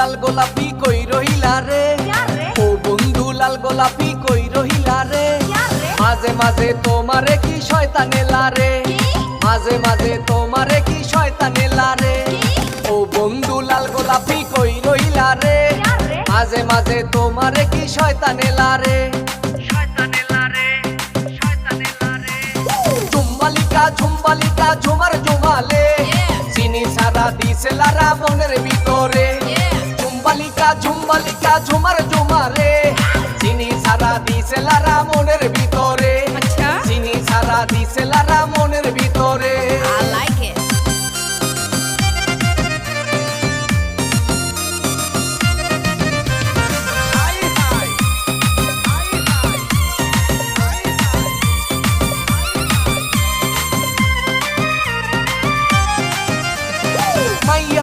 লাল গোলাপি কই রহিলা রে, ও বন্ধু লাল গোলাপি কই রহিলা রে। মাঝে মাঝে তোমারে কি শয়তানে লারে, মাঝে মাঝে তোমারে কি শয়তানে লারে। ও বন্ধু লাল গোলাপি কই রহিলা রে, মাঝে মাঝে তোমারে কি শয়তানে লারে। ঝুম্বালিকা ঝুম্বালিকা ঝুমার ঝুমালে, চিনি সারা দিছে লারা মনের ভিতরে। ঝুম্বালিকা ঝুম্বালিকা ঝুমার